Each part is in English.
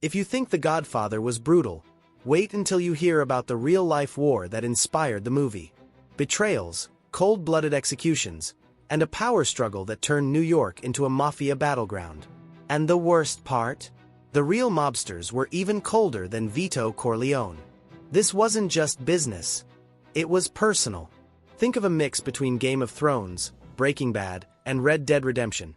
If you think The Godfather was brutal, wait until you hear about the real-life war that inspired the movie. Betrayals, cold-blooded executions, and a power struggle that turned New York into a mafia battleground. And the worst part? The real mobsters were even colder than Vito Corleone. This wasn't just business. It was personal. Think of a mix between Game of Thrones, Breaking Bad, and Red Dead Redemption.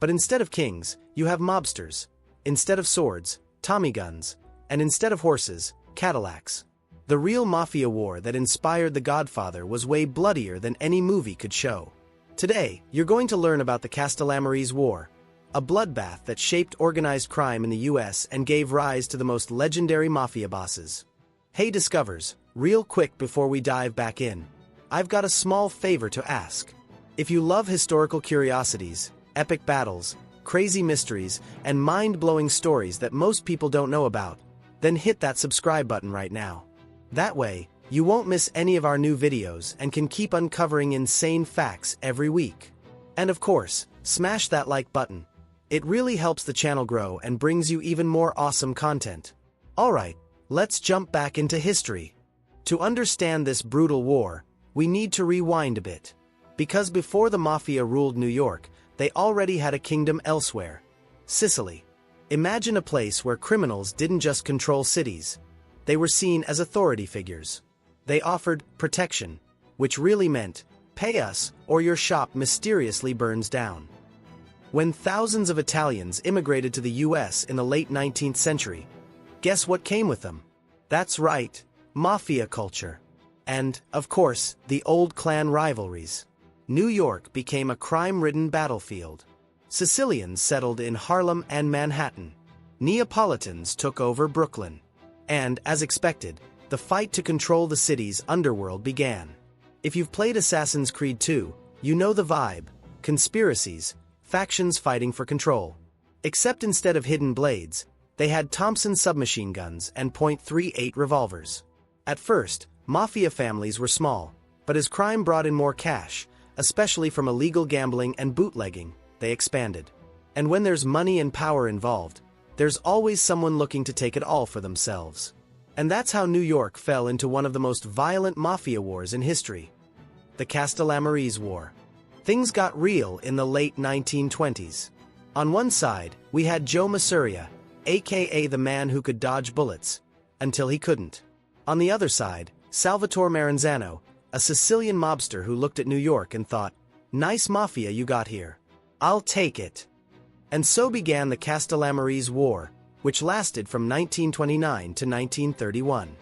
But instead of kings, you have mobsters. Instead of swords, Tommy guns. And instead of horses, Cadillacs. The real mafia war that inspired The Godfather was way bloodier than any movie could show. Today, you're going to learn about the Castellammarese War, a bloodbath that shaped organized crime in the US and gave rise to the most legendary mafia bosses. Hey Discovers, real quick before we dive back in, I've got a small favor to ask. If you love historical curiosities, epic battles, crazy mysteries, and mind-blowing stories that most people don't know about, then hit that subscribe button right now. That way, you won't miss any of our new videos and can keep uncovering insane facts every week. And of course, smash that like button. It really helps the channel grow and brings you even more awesome content. Alright, let's jump back into history. To understand this brutal war, we need to rewind a bit. Because before the Mafia ruled New York, they already had a kingdom elsewhere. Sicily. Imagine a place where criminals didn't just control cities. They were seen as authority figures. They offered protection, which really meant, pay us or your shop mysteriously burns down. When thousands of Italians immigrated to the US in the late 19th century, guess what came with them? That's right, mafia culture. And, of course, the old clan rivalries. New York became a crime-ridden battlefield. Sicilians settled in Harlem and Manhattan. Neapolitans took over Brooklyn. And, as expected, the fight to control the city's underworld began. If you've played Assassin's Creed 2, you know the vibe: conspiracies, factions fighting for control. Except instead of hidden blades, they had Thompson submachine guns and .38 revolvers. At first, mafia families were small, but as crime brought in more cash, especially from illegal gambling and bootlegging, they expanded. And when there's money and power involved, there's always someone looking to take it all for themselves. And that's how New York fell into one of the most violent mafia wars in history. The Castellammarese War. Things got real in the late 1920s. On one side, we had Joe Masuria, aka the man who could dodge bullets, until he couldn't. On the other side, Salvatore Maranzano, a Sicilian mobster who looked at New York and thought, nice mafia you got here. I'll take it. And so began the Castellammarese War, which lasted from 1929 to 1931.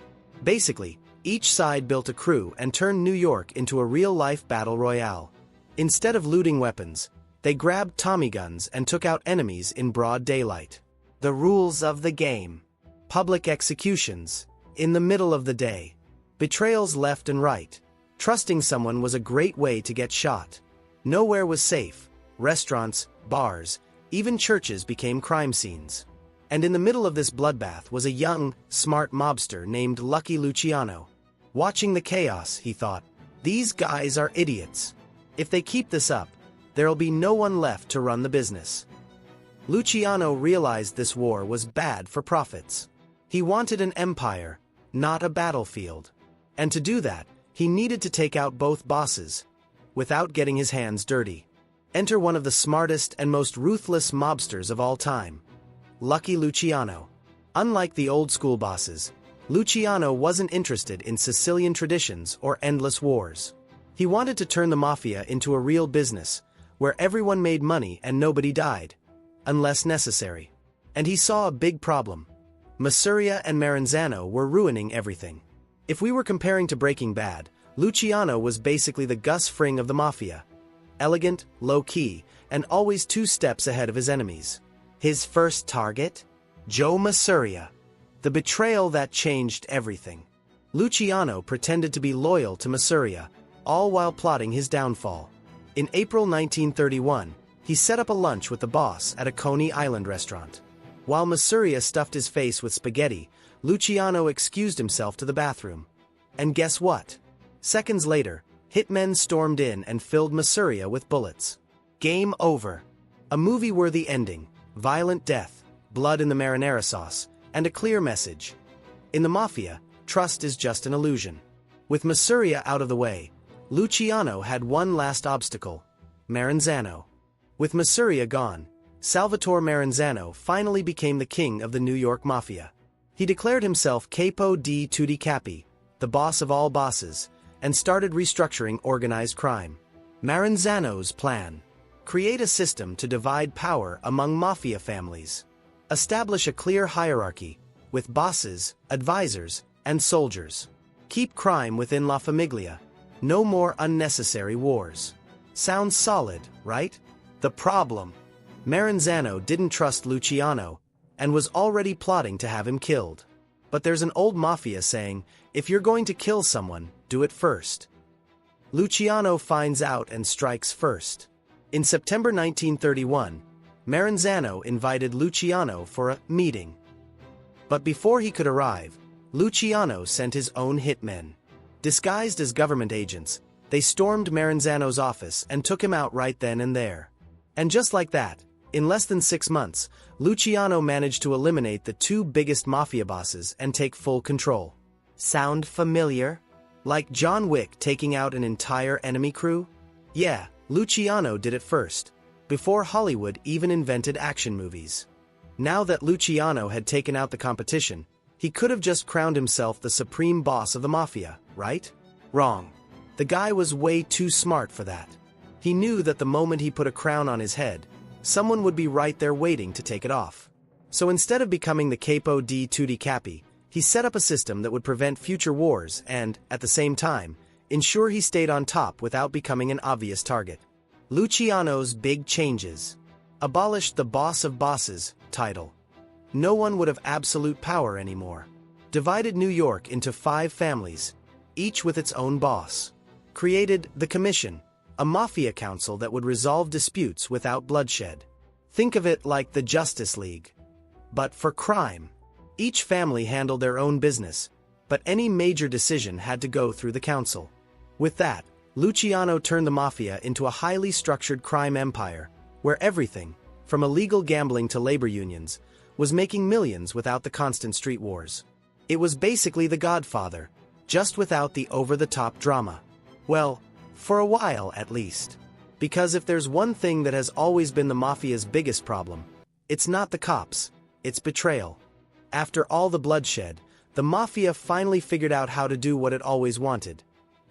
Basically, each side built a crew and turned New York into a real-life battle royale. Instead of looting weapons, they grabbed Tommy guns and took out enemies in broad daylight. The rules of the game. Public executions. In the middle of the day. Betrayals left and right. Trusting someone was a great way to get shot. Nowhere was safe. Restaurants, bars, even churches became crime scenes. And in the middle of this bloodbath was a young, smart mobster named Lucky Luciano. Watching the chaos, he thought, these guys are idiots. If they keep this up, there'll be no one left to run the business. Luciano realized this war was bad for profits. He wanted an empire, not a battlefield. And to do that, he needed to take out both bosses, without getting his hands dirty. Enter one of the smartest and most ruthless mobsters of all time. Lucky Luciano. Unlike the old-school bosses, Luciano wasn't interested in Sicilian traditions or endless wars. He wanted to turn the mafia into a real business, where everyone made money and nobody died, unless necessary. And he saw a big problem. Masuria and Maranzano were ruining everything. If we were comparing to Breaking Bad, Luciano was basically the Gus Fring of the mafia. Elegant, low-key, and always 2 steps ahead of his enemies. His first target? Joe Masuria. The betrayal that changed everything. Luciano pretended to be loyal to Masuria, all while plotting his downfall. In April 1931, he set up a lunch with the boss at a Coney Island restaurant. While Masuria stuffed his face with spaghetti, Luciano excused himself to the bathroom. And guess what? Seconds later, hitmen stormed in and filled Masuria with bullets. Game over. A movie-worthy ending, violent death, blood in the marinara sauce, and a clear message. In the Mafia, trust is just an illusion. With Mafia out of the way, Luciano had one last obstacle: Maranzano. With Mafia gone, Salvatore Maranzano finally became the king of the New York Mafia. He declared himself Capo di tutti capi, the boss of all bosses, and started restructuring organized crime. Maranzano's plan: create a system to divide power among Mafia families. Establish a clear hierarchy, with bosses, advisors, and soldiers. Keep crime within La Famiglia. No more unnecessary wars. Sounds solid, right? The problem: Maranzano didn't trust Luciano, and was already plotting to have him killed. But there's an old Mafia saying, if you're going to kill someone, do it first. Luciano finds out and strikes first. In September 1931, Maranzano invited Luciano for a meeting. But before he could arrive, Luciano sent his own hitmen. Disguised as government agents, they stormed Maranzano's office and took him out right then and there. And just like that, in less than 6 months, Luciano managed to eliminate the two biggest Mafia bosses and take full control. Sound familiar? Like John Wick taking out an entire enemy crew? Yeah, Luciano did it first, before Hollywood even invented action movies. Now that Luciano had taken out the competition, he could have just crowned himself the supreme boss of the Mafia, right? Wrong. The guy was way too smart for that. He knew that the moment he put a crown on his head, someone would be right there waiting to take it off. So instead of becoming the Capo di tutti capi, he set up a system that would prevent future wars and, at the same time, ensure he stayed on top without becoming an obvious target. Luciano's big changes: abolished the boss of bosses title. No one would have absolute power anymore. Divided New York into 5 families, each with its own boss. Created the Commission, a Mafia council that would resolve disputes without bloodshed. Think of it like the Justice League. But for crime. Each family handled their own business, but any major decision had to go through the council. With that, Luciano turned the Mafia into a highly structured crime empire, where everything, from illegal gambling to labor unions, was making millions without the constant street wars. It was basically the Godfather, just without the over-the-top drama. Well, for a while at least. Because if there's one thing that has always been the Mafia's biggest problem, it's not the cops, it's betrayal. After all the bloodshed, the Mafia finally figured out how to do what it always wanted: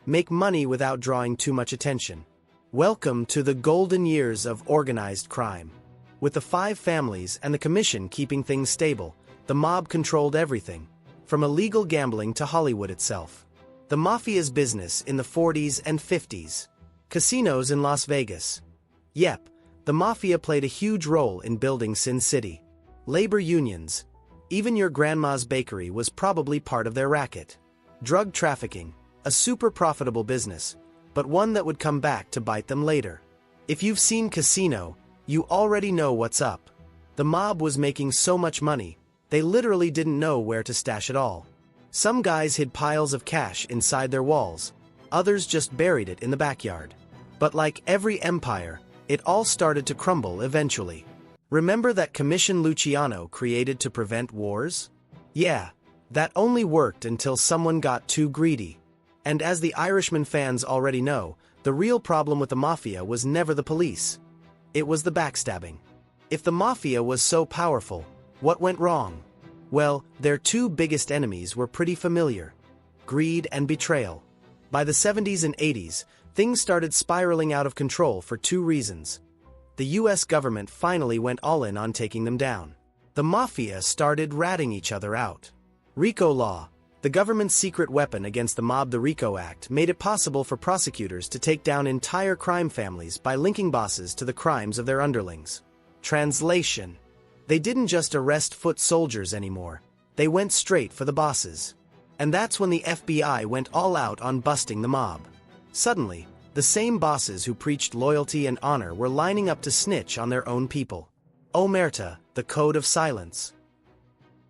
make money without drawing too much attention. Welcome to the golden years of organized crime. With the 5 families and the Commission keeping things stable, the mob controlled everything, from illegal gambling to Hollywood itself. The Mafia's business in the 40s and 50s. Casinos in Las Vegas. Yep, the Mafia played a huge role in building Sin City. Labor unions. Even your grandma's bakery was probably part of their racket. Drug trafficking, a super profitable business, but one that would come back to bite them later. If you've seen Casino, you already know what's up. The mob was making so much money, they literally didn't know where to stash it all. Some guys hid piles of cash inside their walls, others just buried it in the backyard. But like every empire, it all started to crumble eventually. Remember that commission Luciano created to prevent wars? Yeah, that only worked until someone got too greedy. And as the Irishman fans already know, the real problem with the Mafia was never the police. It was the backstabbing. If the Mafia was so powerful, what went wrong? Well, their 2 biggest enemies were pretty familiar: greed and betrayal. By the 70s and 80s, things started spiraling out of control for 2 reasons. The US government finally went all in on taking them down. The Mafia started ratting each other out. RICO law, the government's secret weapon against the mob. The RICO Act made it possible for prosecutors to take down entire crime families by linking bosses to the crimes of their underlings. Translation: they didn't just arrest foot soldiers anymore, they went straight for the bosses. And that's when the FBI went all out on busting the mob. Suddenly, the same bosses who preached loyalty and honor were lining up to snitch on their own people. Omerta, the code of silence.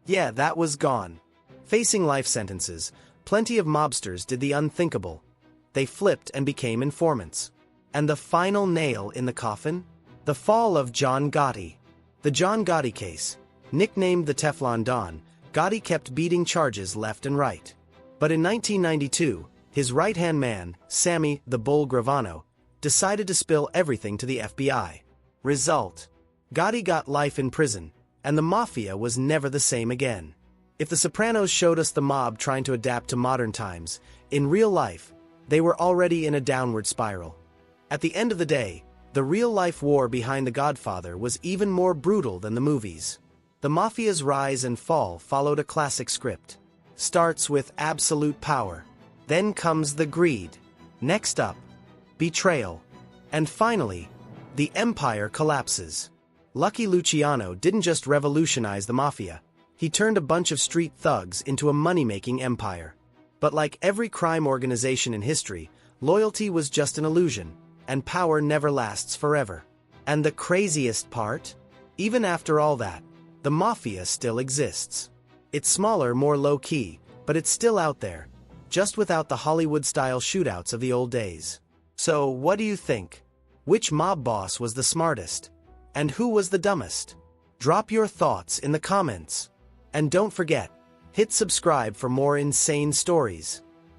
Yeah, that was gone. Facing life sentences, plenty of mobsters did the unthinkable. They flipped and became informants. And the final nail in the coffin? The fall of John Gotti. The John Gotti case, nicknamed the Teflon Don, Gotti kept beating charges left and right. But in 1992, his right-hand man, Sammy the Bull Gravano, decided to spill everything to the FBI. Result: Gotti got life in prison, and the Mafia was never the same again. If The Sopranos showed us the mob trying to adapt to modern times, in real life, they were already in a downward spiral. At the end of the day, the real-life war behind The Godfather was even more brutal than the movies. The Mafia's rise and fall followed a classic script. Starts with absolute power. Then comes the greed. Next up, betrayal. And finally, the empire collapses. Lucky Luciano didn't just revolutionize the Mafia. He turned a bunch of street thugs into a money-making empire. But like every crime organization in history, loyalty was just an illusion, and power never lasts forever. And the craziest part? Even after all that, the Mafia still exists. It's smaller, more low-key, but it's still out there, just without the Hollywood-style shootouts of the old days. So, what do you think? Which mob boss was the smartest? And who was the dumbest? Drop your thoughts in the comments. And don't forget, hit subscribe for more insane stories.